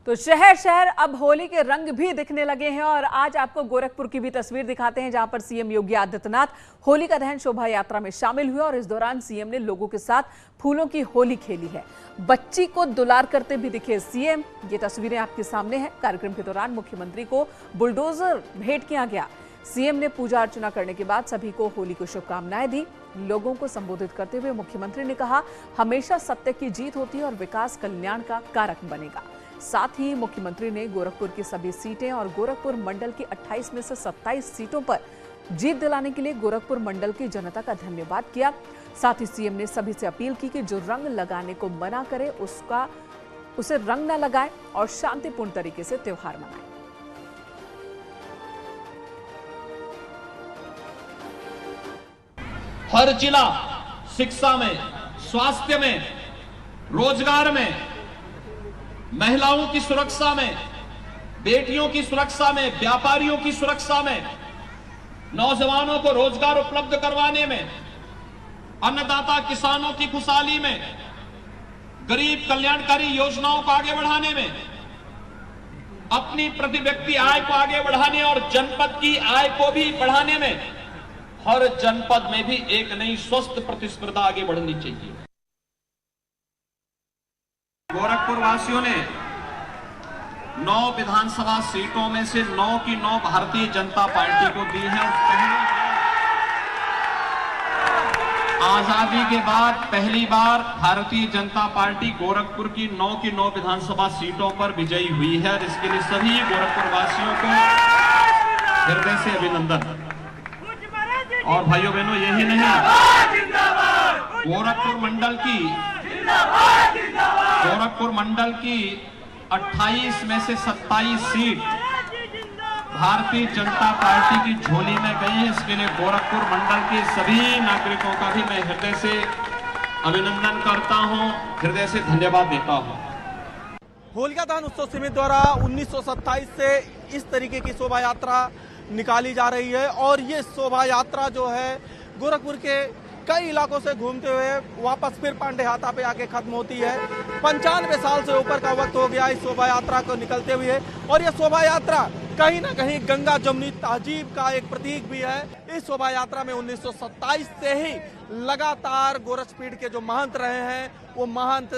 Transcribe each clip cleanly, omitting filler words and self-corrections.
तो शहर शहर अब होली के रंग भी दिखने लगे हैं और आज आपको गोरखपुर की भी तस्वीर दिखाते हैं, जहां पर सीएम योगी आदित्यनाथ होली का दहन शोभा यात्रा में शामिल हुए और इस दौरान सीएम ने लोगों के साथ फूलों की होली खेली है। बच्ची को दुलार करते भी दिखे सीएम। ये तस्वीरें आपके सामने हैं। कार्यक्रम के दौरान मुख्यमंत्री को बुलडोजर भेंट किया गया। सीएम ने पूजा अर्चना करने के बाद सभी को होली की शुभकामनाएं दी। लोगों को संबोधित करते हुए मुख्यमंत्री ने कहा, हमेशा सत्य की जीत होती है और विकास कल्याण का कारक बनेगा। साथ ही मुख्यमंत्री ने गोरखपुर की सभी सीटें और गोरखपुर मंडल की 28 में से 27 सीटों पर जीत दिलाने के लिए गोरखपुर मंडल की जनता का धन्यवाद किया। साथ ही सीएम ने सभी से अपील की कि जो रंग लगाने को मना करे उसे रंग न लगाए और शांतिपूर्ण तरीके से त्योहार मनाएं। हर जिला शिक्षा में, स्वास्थ्य में, रोजगार में, महिलाओं की सुरक्षा में, बेटियों की सुरक्षा में, व्यापारियों की सुरक्षा में, नौजवानों को रोजगार उपलब्ध करवाने में, अन्नदाता किसानों की खुशहाली में, गरीब कल्याणकारी योजनाओं को आगे बढ़ाने में, अपनी प्रति व्यक्ति आय को आगे बढ़ाने और जनपद की आय को भी बढ़ाने में, हर जनपद में भी एक नई स्वस्थ प्रतिस्पर्धा आगे बढ़नी चाहिए। गोरखपुर वासियों ने 9 विधानसभा सीटों में से 9 की 9 भारतीय जनता पार्टी को दी है। आजादी के बाद पहली बार भारतीय जनता पार्टी गोरखपुर की 9 विधानसभा सीटों पर विजयी हुई है। इसके लिए सभी गोरखपुर वासियों को हृदय से अभिनंदन। और भाइयों बहनों, यही नहीं, गोरखपुर मंडल की 28 में से 27 सीट भारतीय जनता पार्टी की झोली में गई है। इसके लिए गोरखपुर मंडल के सभी नागरिकों का भी मैं हृदय से अभिनंदन करता हूं, हृदय से धन्यवाद देता हूं। होलिका दहन उत्सव समिति द्वारा 1927 से इस तरीके की शोभा यात्रा निकाली जा रही है और ये शोभा यात्रा जो है गोरखपुर के कई इलाकों से घूमते हुए वापस फिर पांडे हाथा पे आके खत्म होती है। 95 साल से ऊपर का वक्त हो गया इस शोभा यात्रा को निकलते हुए और ये शोभा यात्रा कहीं ना कहीं गंगा जमुनी तहजीब का एक प्रतीक भी है। इस शोभा यात्रा में 1927 से ही लगातार गोरखपीठ के जो महंत रहे हैं वो महंत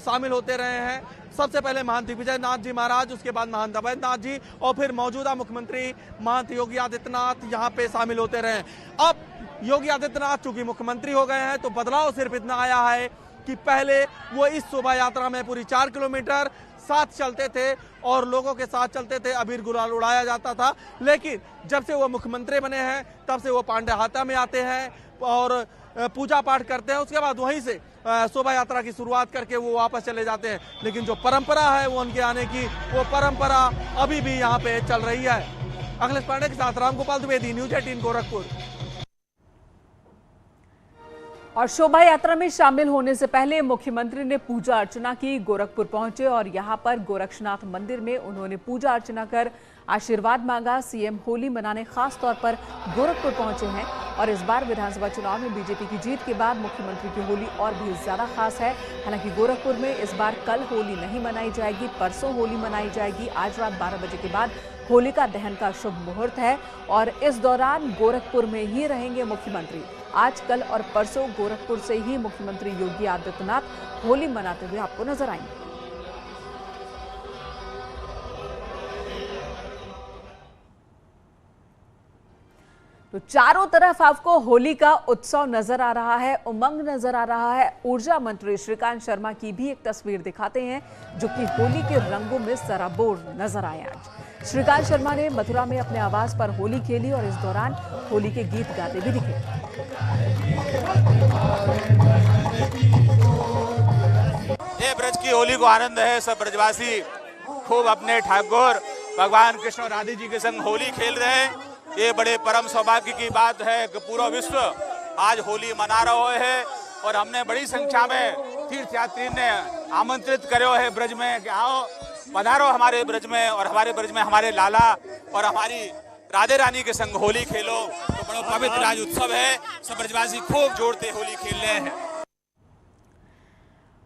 शामिल होते रहे हैं। सबसे पहले महंत दिग्विजय नाथ जी महाराज, उसके बाद महंत अवैधनाथ जी और फिर मौजूदा मुख्यमंत्री महंत योगी आदित्यनाथ यहाँ पे शामिल होते रहे। अब योगी आदित्यनाथ चूंकि मुख्यमंत्री हो गए हैं तो बदलाव सिर्फ इतना आया है कि पहले वो इस शोभा यात्रा में पूरी 4 किलोमीटर साथ चलते थे और लोगों के साथ चलते थे, अबीर गुलाल उड़ाया जाता था। लेकिन जब से वो मुख्यमंत्री बने हैं तब से वो पांडे हाथा में आते हैं और पूजा पाठ करते हैं। उसके बाद वहीं से शोभा यात्रा की शुरुआत करके वो वापस चले जाते हैं। लेकिन जो परंपरा है वो उनके आने की, वो परंपरा अभी भी यहाँ पे चल रही है। अखिलेश पांडे के साथ रामगोपाल द्विवेदी, न्यूज़ 18 गोरखपुर। और शोभा यात्रा में शामिल होने से पहले मुख्यमंत्री ने पूजा अर्चना की। गोरखपुर पहुंचे और यहां पर गोरक्षनाथ मंदिर में उन्होंने पूजा अर्चना कर आशीर्वाद मांगा। सीएम होली मनाने खास तौर पर गोरखपुर पहुंचे हैं और इस बार विधानसभा चुनाव में बीजेपी की जीत के बाद मुख्यमंत्री की होली और भी ज्यादा खास है। हालांकि गोरखपुर में इस बार कल होली नहीं मनाई जाएगी, परसों होली मनाई जाएगी। आज रात 12 बजे के बाद होलिका दहन का शुभ मुहूर्त है और इस दौरान गोरखपुर में ही रहेंगे मुख्यमंत्री। आज, कल और परसों गोरखपुर से ही मुख्यमंत्री योगी आदित्यनाथ होली मनाते हुए आपको नजर आएंगे। तो चारों तरफ आपको होली का उत्सव नजर आ रहा है, उमंग नजर आ रहा है। ऊर्जा मंत्री श्रीकांत शर्मा की भी एक तस्वीर दिखाते हैं जो कि होली के रंगों में सराबोर नजर आए। आज श्रीकांत शर्मा ने मथुरा में अपने आवास पर होली खेली और इस दौरान होली के गीत गाते भी दिखे। ये ब्रज की होली को आनंद है। सब ब्रजवासी खूब अपने ठाकुर भगवान कृष्ण और राधे जी के संग होली खेल रहे हैं। ये बड़े परम सौभाग्य की बात है कि पूरा विश्व आज होली मना रहा है और हमने बड़ी संख्या में तीर्थयात्री ने आमंत्रित करो है ब्रज में कि आओ पधारो हमारे ब्रज में और हमारे ब्रज में हमारे लाला और हमारी राधे रानी के संग होली खेलो। तो बड़ा पवित्र आज उत्सव है। सब ब्रजवासी खूब जोर से होली खेल रहे हैं।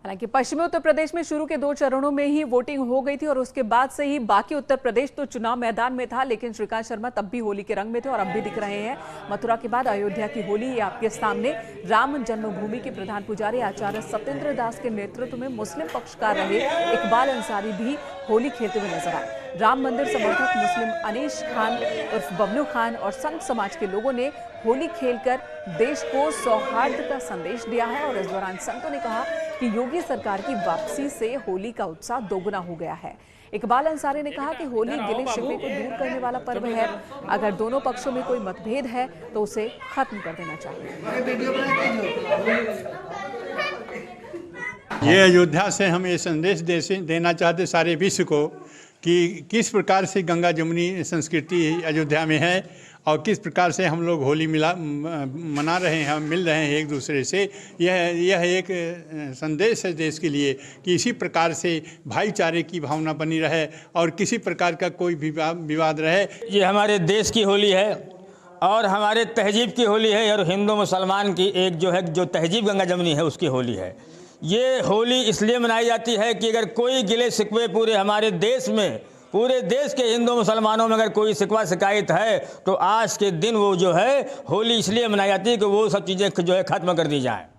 हालांकि पश्चिमी उत्तर प्रदेश में शुरू के 2 चरणों में ही वोटिंग हो गई थी और उसके बाद से ही बाकी उत्तर प्रदेश तो चुनाव मैदान में था, लेकिन श्रीकांत शर्मा तब भी होली के रंग में थे और अब भी दिख रहे हैं। मथुरा के बाद अयोध्या की होली, ये आपके सामने राम जन्मभूमि के प्रधान पुजारी आचार्य सत्येंद्र दास के नेतृत्व में मुस्लिम पक्षकार रहे इकबाल अंसारी भी होली खेलते हुए नजर आए। राम मंदिर समर्थक मुस्लिम अनीश खान उर्फ बबलू खान और संत समाज के लोगों ने होली खेलकर देश को सौहार्द का संदेश दिया है और इस दौरान संतों ने कहा कि योगी सरकार की वापसी से होली का उत्साह दोगुना हो गया है। इकबाल अंसारी ने कहा कि होली गिले शिकवे को दूर करने वाला पर्व है। अगर दोनों पक्षों में कोई मतभेद है तो उसे खत्म कर देना चाहिए। ये अयोध्या से हम ये संदेश देना चाहते सारे विश्व को कि किस प्रकार से गंगा जमुनी संस्कृति अयोध्या में है और किस प्रकार से हम लोग होली मना रहे हैं, मिल रहे हैं एक दूसरे से। यह एक संदेश है देश के लिए कि इसी प्रकार से भाईचारे की भावना बनी रहे और किसी प्रकार का कोई विवाद रहे। ये हमारे देश की होली है और हमारे तहजीब की होली है और हिंदू मुसलमान की एक जो तहजीब गंगा जमुनी है उसकी होली है। ये होली इसलिए मनाई जाती है कि अगर कोई गिले शिकवे पूरे हमारे देश में, पूरे देश के हिंदू मुसलमानों में अगर कोई शिकवा शिकायत है तो आज के दिन वो होली इसलिए मनाई जाती है कि वो सब चीज़ें खत्म कर दी जाएं।